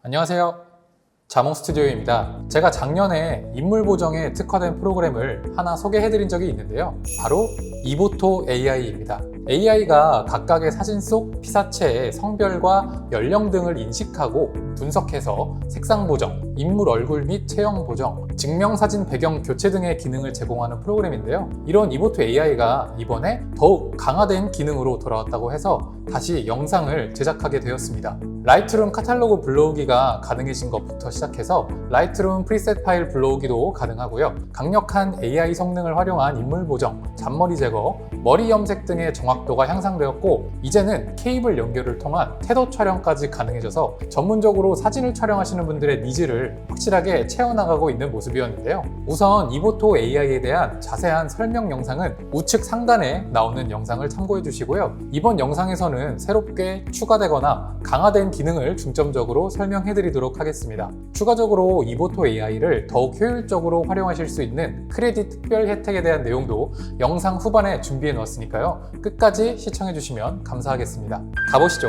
안녕하세요. 자몽스튜디오입니다. 제가 작년에 인물 보정에 특화된 프로그램을 하나 소개해드린 적이 있는데요. 바로 이보토 AI입니다. AI가 각각의 사진 속 피사체의 성별과 연령 등을 인식하고 분석해서 색상 보정, 인물 얼굴 및 체형 보정, 증명사진 배경 교체 등의 기능을 제공하는 프로그램인데요. 이런 이보토 AI가 이번에 더욱 강화된 기능으로 돌아왔다고 해서 다시 영상을 제작하게 되었습니다. 라이트룸 카탈로그 불러오기가 가능해진 것부터 시작해서 라이트룸 프리셋 파일 불러오기도 가능하고요. 강력한 AI 성능을 활용한 인물 보정, 잔머리 제거, 머리 염색 등의 정확도가 향상되었고, 이제는 케이블 연결을 통한 태도 촬영까지 가능해져서 전문적으로 사진을 촬영하시는 분들의 니즈를 확실하게 채워나가고 있는 모습이었는데요. 우선 이보토 AI에 대한 자세한 설명 영상은 우측 상단에 나오는 영상을 참고해 주시고요. 이번 영상에서는 새롭게 추가되거나 강화된 기능을 중점적으로 설명해 드리도록 하겠습니다. 추가적으로 이보토 AI를 더욱 효율적으로 활용하실 수 있는 크레딧 특별 혜택에 대한 내용도 영상 후반에 준비해 놓았으니까요. 끝까지 시청해 주시면 감사하겠습니다. 가보시죠.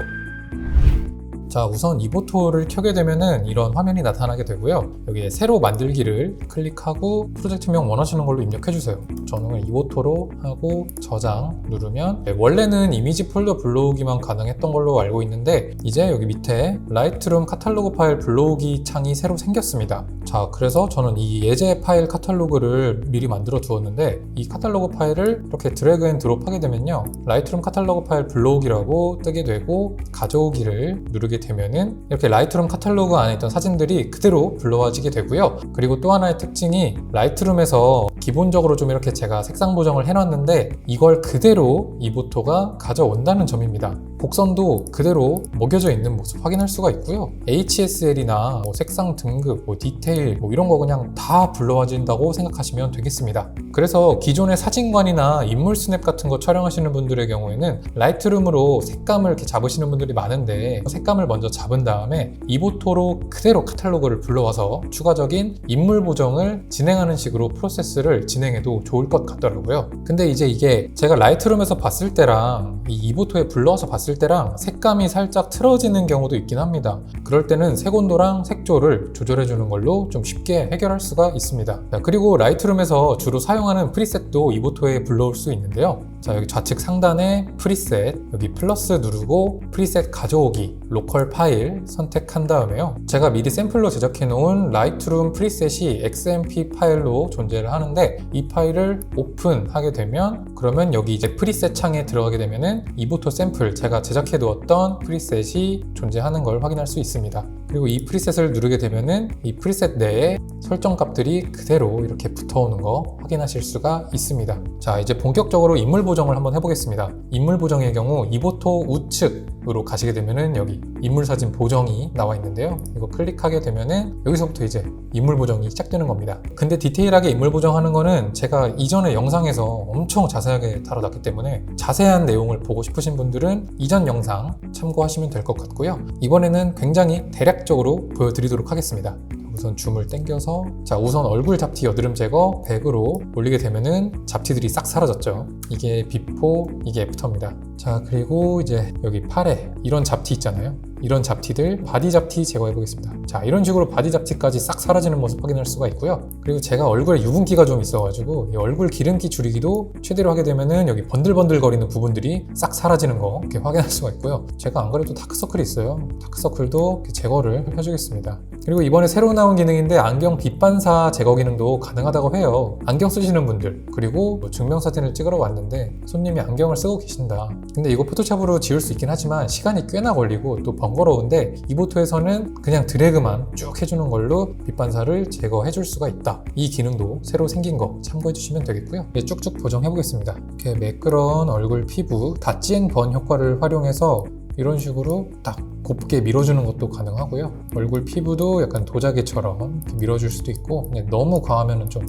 자, 우선 이보토를 켜게 되면은 이런 화면이 나타나게 되고요. 여기에 새로 만들기를 클릭하고 프로젝트명 원하시는 걸로 입력해 주세요. 저는 이보토로 하고 저장 누르면 원래는 이미지 폴더 불러오기만 가능했던 걸로 알고 있는데, 이제 여기 밑에 라이트룸 카탈로그 파일 불러오기 창이 새로 생겼습니다. 자, 그래서 저는 이 예제 파일 카탈로그를 미리 만들어 두었는데, 이 카탈로그 파일을 이렇게 드래그 앤 드롭 하게 되면요, 라이트룸 카탈로그 파일 불러오기라고 뜨게 되고, 가져오기를 누르게 되면은 이렇게 라이트룸 카탈로그 안에 있던 사진들이 그대로 불러와지게 되고요. 그리고 또 하나의 특징이, 라이트룸에서 기본적으로 좀 이렇게 제가 색상 보정을 해놨는데 이걸 그대로 이보토가 가져온다는 점입니다. 곡선도 그대로 먹여져 있는 모습 확인할 수가 있고요. HSL이나 색상 등급, 디테일 이런 거 그냥 다 불러와진다고 생각하시면 되겠습니다. 그래서 기존의 사진관이나 인물 스냅 같은 거 촬영하시는 분들의 경우에는 라이트룸으로 색감을 이렇게 잡으시는 분들이 많은데, 색감을 먼저 잡은 다음에 이보토로 그대로 카탈로그를 불러와서 추가적인 인물 보정을 진행하는 식으로 프로세스를 진행해도 좋을 것 같더라고요. 근데 이제 이게 제가 라이트룸에서 봤을 때랑 이 이보토에 불러와서 봤을 때랑 색감이 살짝 틀어지는 경우도 있긴 합니다. 그럴 때는 색온도랑 색조를 조절해 주는 걸로 좀 쉽게 해결할 수가 있습니다. 자, 그리고 라이트룸에서 주로 사용하는 프리셋도 이보토에 불러올 수 있는데요. 자, 여기 좌측 상단에 프리셋, 여기 플러스 누르고 프리셋 가져오기, 로컬 파일 선택한 다음에요, 제가 미리 샘플로 제작해 놓은 라이트룸 프리셋이 XMP 파일로 존재를 하는데, 이 파일을 오픈하게 되면, 그러면 여기 이제 프리셋 창에 들어가게 되면은 이보토 샘플, 제가 제작해 두었던 프리셋이 존재하는 걸 확인할 수 있습니다. 그리고 이 프리셋을 누르게 되면은 이 프리셋 내에 설정 값들이 그대로 이렇게 붙어오는 거 확인하실 수가 있습니다. 자, 이제 본격적으로 인물 보정을 한번 해보겠습니다. 인물 보정의 경우 이보토 우측으로 가시게 되면은 여기 인물 사진 보정이 나와 있는데요. 이거 클릭하게 되면은 여기서부터 이제 인물 보정이 시작되는 겁니다. 근데 디테일하게 인물 보정하는 거는 제가 이전의 영상에서 엄청 자세하게 다뤄놨기 때문에, 자세한 내용을 보고 싶으신 분들은 이전 영상 참고하시면 될 것 같고요. 이번에는 굉장히 대략적으로 보여드리도록 하겠습니다. 우선 줌을 당겨서, 자, 우선 얼굴 잡티 여드름 제거 100으로 올리게 되면은 잡티들이 싹 사라졌죠. 이게 비포, 이게 애프터입니다. 자, 그리고 이제 여기 팔에 이런 잡티 있잖아요. 이런 잡티들 바디 잡티 제거해 보겠습니다. 자, 이런 식으로 바디 잡티까지 싹 사라지는 모습 확인할 수가 있고요. 그리고 제가 얼굴에 유분기가 좀 있어가지고 이 얼굴 기름기 줄이기도 최대로 하게 되면은 여기 번들번들 거리는 부분들이 싹 사라지는 거 이렇게 확인할 수가 있고요. 제가 안 그래도 다크서클이 있어요. 다크서클도 이렇게 제거를 해주겠습니다. 그리고 이번에 새로 나온 기능인데, 안경 빛 반사 제거 기능도 가능하다고 해요. 안경 쓰시는 분들, 그리고 증명사진을 찍으러 왔는데 손님이 안경을 쓰고 계신다. 근데 이거 포토샵으로 지울 수 있긴 하지만 시간이 꽤나 걸리고 또 번거로운데, 이보토에서는 그냥 드래그만 쭉 해주는 걸로 빛 반사를 제거해 줄 수가 있다. 이 기능도 새로 생긴 거 참고해 주시면 되겠고요. 이제 쭉쭉 보정해 보겠습니다. 이렇게 매끄러운 얼굴 피부 닷지 앤 번 효과를 활용해서 이런 식으로 딱 곱게 밀어주는 것도 가능하고요. 얼굴 피부도 약간 도자기처럼 이렇게 밀어줄 수도 있고, 너무 과하면 좀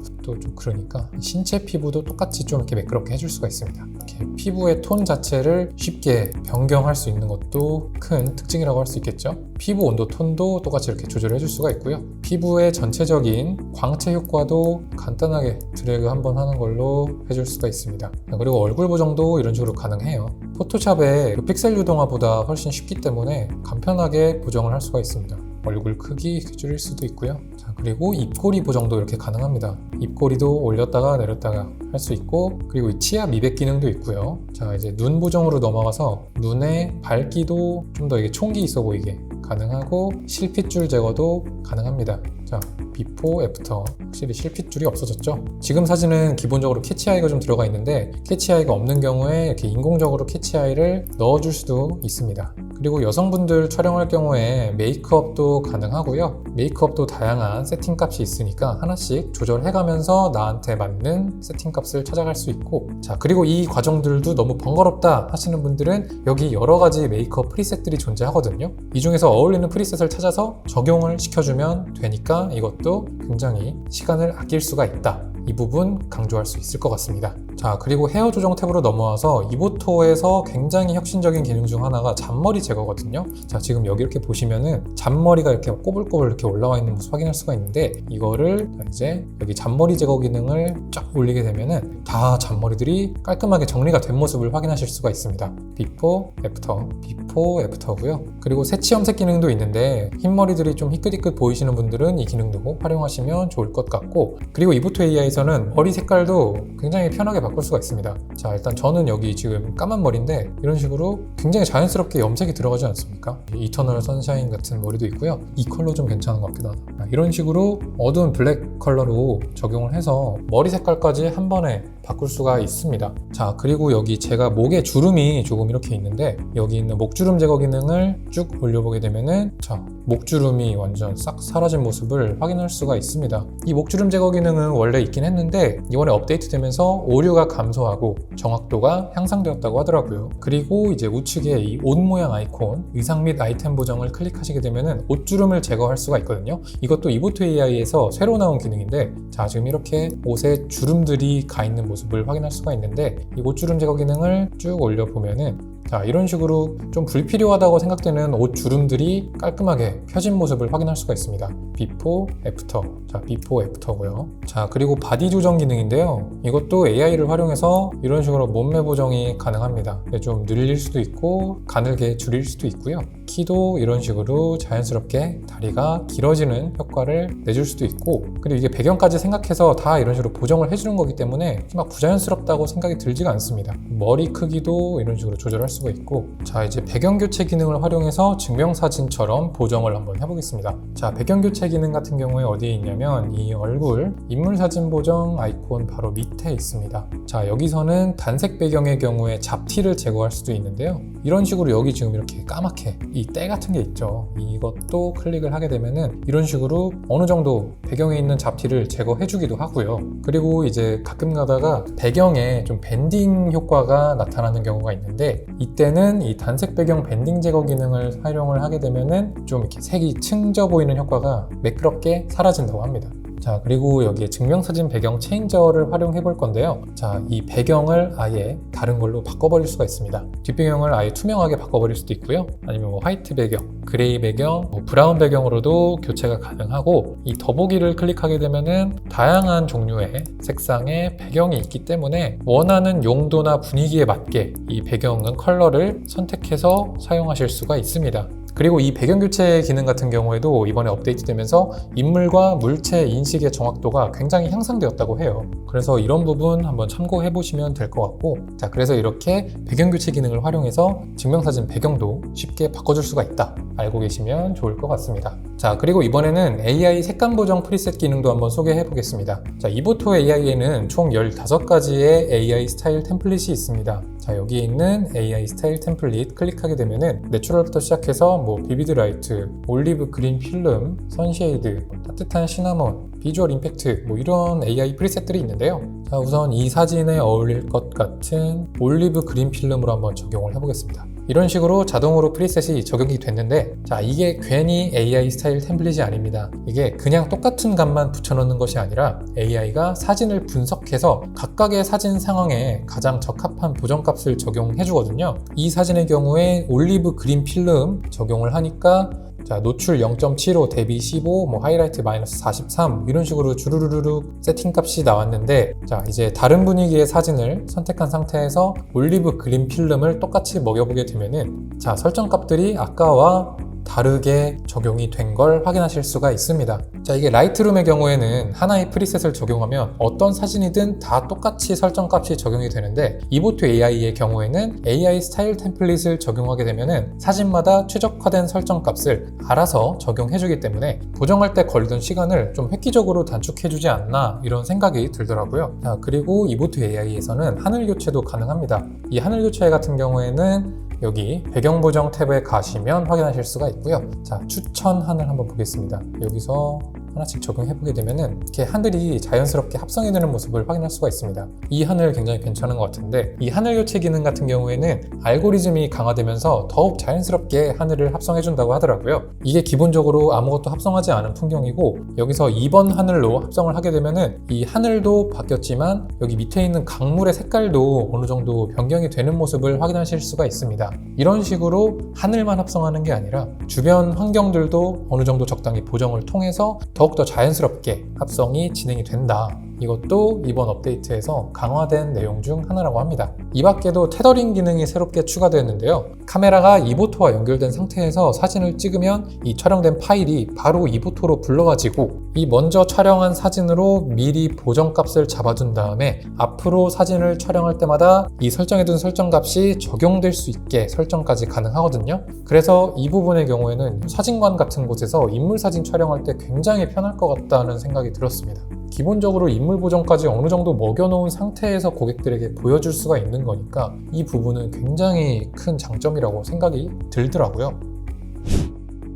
그러니까 신체 피부도 똑같이 좀 이렇게 매끄럽게 해줄 수가 있습니다. 이렇게 피부의 톤 자체를 쉽게 변경할 수 있는 것도 큰 특징이라고 할 수 있겠죠. 피부 온도 톤도 똑같이 이렇게 조절해 줄 수가 있고요. 피부의 전체적인 광채 효과도 간단하게 드래그 한번 하는 걸로 해줄 수가 있습니다. 그리고 얼굴 보정도 이런 식으로 가능해요. 포토샵의 픽셀 유동화보다 훨씬 쉽기 때문에 간편하게 보정을 할 수가 있습니다. 얼굴 크기 이렇게 줄일 수도 있고요. 자, 그리고 입꼬리 보정도 이렇게 가능합니다. 입꼬리도 올렸다가 내렸다가 할 수 있고, 그리고 이 치아 미백 기능도 있고요. 자, 이제 눈 보정으로 넘어가서 눈의 밝기도 좀 더 이게 총기 있어 보이게 가능하고, 실핏줄 제거도 가능합니다. 자, 비포 애프터. 확실히 실핏줄이 없어졌죠. 지금 사진은 기본적으로 캐치아이가 좀 들어가 있는데, 캐치아이가 없는 경우에 이렇게 인공적으로 캐치아이를 넣어줄 수도 있습니다. 그리고 여성분들 촬영할 경우에 메이크업도 가능하고요. 메이크업도 다양한 세팅값이 있으니까 하나씩 조절해가면서 나한테 맞는 세팅값을 찾아갈 수 있고, 자, 그리고 이 과정들도 너무 번거롭다 하시는 분들은 여기 여러 가지 메이크업 프리셋들이 존재하거든요. 이 중에서 어울리는 프리셋을 찾아서 적용을 시켜주면 되니까 이것도 굉장히 시간을 아낄 수가 있다. 이 부분 강조할 수 있을 것 같습니다. 자, 그리고 헤어 조정 탭으로 넘어와서 이보토에서 굉장히 혁신적인 기능 중 하나가 잔머리 제거거든요. 자, 지금 여기 이렇게 보시면은 잔머리가 이렇게 꼬불꼬불 이렇게 올라와 있는 모습 확인할 수가 있는데, 이거를 이제 여기 잔머리 제거 기능을 쫙 올리게 되면은 다 잔머리들이 깔끔하게 정리가 된 모습을 확인하실 수가 있습니다. 비포, 애프터, 비포, 애프터고요. 그리고 새치 염색 기능도 있는데, 흰머리들이 좀 희끗희끗 보이시는 분들은 이 기능도 활용하시면 좋을 것 같고, 그리고 이보토 AI에서는 머리 색깔도 굉장히 편하게 바꿀 수가 있습니다. 자, 일단 저는 여기 지금 까만 머리인데 이런 식으로 굉장히 자연스럽게 염색이 들어가지 않습니까? 이터널 선샤인 같은 머리도 있고요. 이 컬러 좀 괜찮은 것 같기도 하다. 이런 식으로 어두운 블랙 컬러로 적용을 해서 머리 색깔까지 한 번에 바꿀 수가 있습니다. 자, 그리고 여기 제가 목에 주름이 조금 이렇게 있는데, 여기 있는 목주름 제거 기능을 쭉 올려보게 되면은, 자, 목주름이 완전 싹 사라진 모습을 확인할 수가 있습니다. 이 목주름 제거 기능은 원래 있긴 했는데 이번에 업데이트 되면서 오류가 감소하고 정확도가 향상되었다고 하더라고요. 그리고 이제 우측에 이 옷 모양 아이콘, 의상 및 아이템 보정을 클릭하시게 되면은 옷주름을 제거할 수가 있거든요. 이것도 이보토 AI에서 새로 나온 기능인데, 자, 지금 이렇게 옷에 주름들이 가 있는 모습을 확인할 수가 있는데, 이 옷주름 제거 기능을 쭉 올려보면은, 자, 이런 식으로 좀 불필요하다고 생각되는 옷 주름들이 깔끔하게 펴진 모습을 확인할 수가 있습니다. 비포, 애프터. 자, 비포, 애프터고요. 자, 그리고 바디 조정 기능인데요. 이것도 AI를 활용해서 이런 식으로 몸매 보정이 가능합니다. 좀 늘릴 수도 있고 가늘게 줄일 수도 있고요. 키도 이런 식으로 자연스럽게 다리가 길어지는 효과를 내줄 수도 있고, 그리고 이게 배경까지 생각해서 다 이런 식으로 보정을 해주는 거기 때문에 막 부자연스럽다고 생각이 들지가 않습니다. 머리 크기도 이런 식으로 조절할 수가 있고, 자, 이제 배경 교체 기능을 활용해서 증명사진처럼 보정을 한번 해보겠습니다. 자, 배경 교체 기능 같은 경우에 어디에 있냐면 이 얼굴 인물 사진 보정 아이콘 바로 밑에 있습니다. 자, 여기서는 단색 배경의 경우에 잡티를 제거할 수도 있는데요. 이런 식으로 여기 지금 이렇게 까맣게 이 때 같은 게 있죠. 이것도 클릭을 하게 되면은 이런 식으로 어느 정도 배경에 있는 잡티를 제거해 주기도 하고요. 그리고 이제 가끔 가다가 배경에 좀 밴딩 효과가 나타나는 경우가 있는데, 이때는 이 단색 배경 밴딩 제거 기능을 활용을 하게 되면은 좀 이렇게 색이 층져 보이는 효과가 매끄럽게 사라진다고 합니다. 자, 그리고 여기에 증명사진 배경 체인저를 활용해 볼 건데요. 자, 이 배경을 아예 다른 걸로 바꿔버릴 수가 있습니다. 뒷배경을 아예 투명하게 바꿔버릴 수도 있고요. 아니면 뭐 화이트 배경, 그레이 배경, 브라운 배경으로도 교체가 가능하고, 이 더보기를 클릭하게 되면은 다양한 종류의 색상의 배경이 있기 때문에 원하는 용도나 분위기에 맞게 이 배경은 컬러를 선택해서 사용하실 수가 있습니다. 그리고 이 배경 교체 기능 같은 경우에도 이번에 업데이트되면서 인물과 물체 인식의 정확도가 굉장히 향상되었다고 해요. 그래서 이런 부분 한번 참고해 보시면 될 것 같고, 자, 그래서 이렇게 배경 교체 기능을 활용해서 증명사진 배경도 쉽게 바꿔줄 수가 있다, 알고 계시면 좋을 것 같습니다. 자, 그리고 이번에는 AI 색감 보정 프리셋 기능도 한번 소개해 보겠습니다. 자, 이보토 AI에는 총 15가지의 AI 스타일 템플릿이 있습니다. 자, 여기에 있는 AI 스타일 템플릿 클릭하게 되면은 내추럴부터 시작해서 뭐 비비드 라이트, 올리브 그린 필름, 선쉐이드, 따뜻한 시나몬, 비주얼 임팩트, 뭐 이런 AI 프리셋들이 있는데요. 자, 우선 이 사진에 어울릴 것 같은 올리브 그린 필름으로 한번 적용을 해보겠습니다. 이런 식으로 자동으로 프리셋이 적용이 됐는데, 자, 이게 괜히 AI 스타일 템플릿이 아닙니다. 이게 그냥 똑같은 값만 붙여넣는 것이 아니라 AI가 사진을 분석해서 각각의 사진 상황에 가장 적합한 보정값을 적용해 주거든요. 이 사진의 경우에 올리브 그린 필름 적용을 하니까, 자, 노출 0.75 대비 15, 뭐 하이라이트 마이너스 43 이런 식으로 주르르르 세팅값이 나왔는데, 자, 이제 다른 분위기의 사진을 선택한 상태에서 올리브 그린 필름을 똑같이 먹여보게 되면은, 자, 설정값들이 아까와 다르게 적용이 된 걸 확인하실 수가 있습니다. 자, 이게 라이트룸의 경우에는 하나의 프리셋을 적용하면 어떤 사진이든 다 똑같이 설정값이 적용이 되는데 이보토 AI의 경우에는 AI 스타일 템플릿을 적용하게 되면은 사진마다 최적화된 설정값을 알아서 적용해주기 때문에 보정할 때 걸리던 시간을 좀 획기적으로 단축해주지 않나 이런 생각이 들더라고요. 자, 그리고 이보토 AI에서는 하늘 교체도 가능합니다. 이 하늘 교체 같은 경우에는 여기 배경 보정 탭에 가시면 확인하실 수가 있고요. 자, 추천 하늘 한번 보겠습니다. 여기서 하나씩 적용해 보게 되면은 이렇게 하늘이 자연스럽게 합성이 되는 모습을 확인할 수가 있습니다. 이 하늘 굉장히 괜찮은 것 같은데 이 하늘 교체 기능 같은 경우에는 알고리즘이 강화되면서 더욱 자연스럽게 하늘을 합성해 준다고 하더라고요. 이게 기본적으로 아무것도 합성하지 않은 풍경이고 여기서 2번 하늘로 합성을 하게 되면은 이 하늘도 바뀌었지만 여기 밑에 있는 강물의 색깔도 어느 정도 변경이 되는 모습을 확인하실 수가 있습니다. 이런 식으로 하늘만 합성하는 게 아니라 주변 환경들도 어느 정도 적당히 보정을 통해서 더욱더 자연스럽게 합성이 진행이 된다. 이것도 이번 업데이트에서 강화된 내용 중 하나라고 합니다. 이 밖에도 테더링 기능이 새롭게 추가되었는데요. 카메라가 이보토와 연결된 상태에서 사진을 찍으면 이 촬영된 파일이 바로 이보토로 불러가지고 이 먼저 촬영한 사진으로 미리 보정값을 잡아둔 다음에 앞으로 사진을 촬영할 때마다 이 설정해둔 설정값이 적용될 수 있게 설정까지 가능하거든요. 그래서 이 부분의 경우에는 사진관 같은 곳에서 인물 사진 촬영할 때 굉장히 편할 것 같다는 생각이 들었습니다. 기본적으로 인물 보정까지 어느 정도 먹여놓은 상태에서 고객들에게 보여줄 수가 있는 거니까 이 부분은 굉장히 큰 장점이라고 생각이 들더라고요.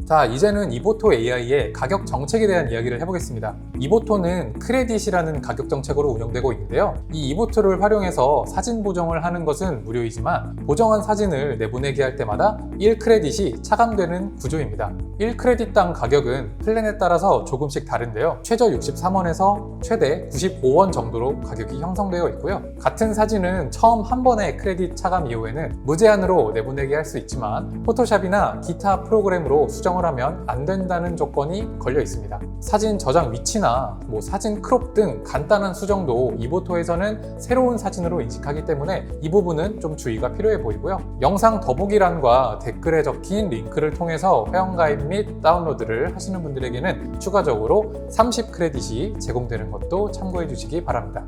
자, 이제는 이보토 AI의 가격 정책에 대한 이야기를 해보겠습니다. 이보토는 크레딧이라는 가격 정책으로 운영되고 있는데요. 이 이보토를 활용해서 사진 보정을 하는 것은 무료이지만 보정한 사진을 내보내게 할 때마다 1크레딧이 차감되는 구조입니다. 1크레딧당 가격은 플랜에 따라서 조금씩 다른데요. 최저 63원에서 최대 95원 정도로 가격이 형성되어 있고요. 같은 사진은 처음 한 번의 크레딧 차감 이후에는 무제한으로 내보내게 할 수 있지만 포토샵이나 기타 프로그램으로 수정을 하면 안 된다는 조건이 걸려 있습니다. 사진 저장 위치나 사진 크롭 등 간단한 수정도 이보토에서는 새로운 사진으로 인식하기 때문에 이 부분은 좀 주의가 필요해 보이고요. 영상 더보기란과 댓글에 적힌 링크를 통해서 회원가입 및 다운로드를 하시는 분들에게는 추가적으로 30크레딧이 제공되는 것도 참고해 주시기 바랍니다.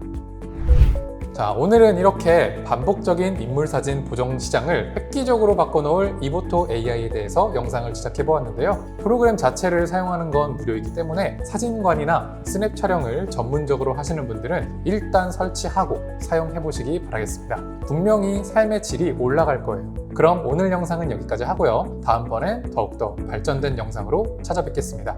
자, 오늘은 이렇게 반복적인 인물사진 보정 시장을 획기적으로 바꿔놓을 이보토 AI에 대해서 영상을 제작해 보았는데요. 프로그램 자체를 사용하는 건 무료이기 때문에 사진관이나 스냅 촬영을 전문적으로 하시는 분들은 일단 설치하고 사용해 보시기 바라겠습니다. 분명히 삶의 질이 올라갈 거예요. 그럼 오늘 영상은 여기까지 하고요. 다음번엔 더욱더 발전된 영상으로 찾아뵙겠습니다.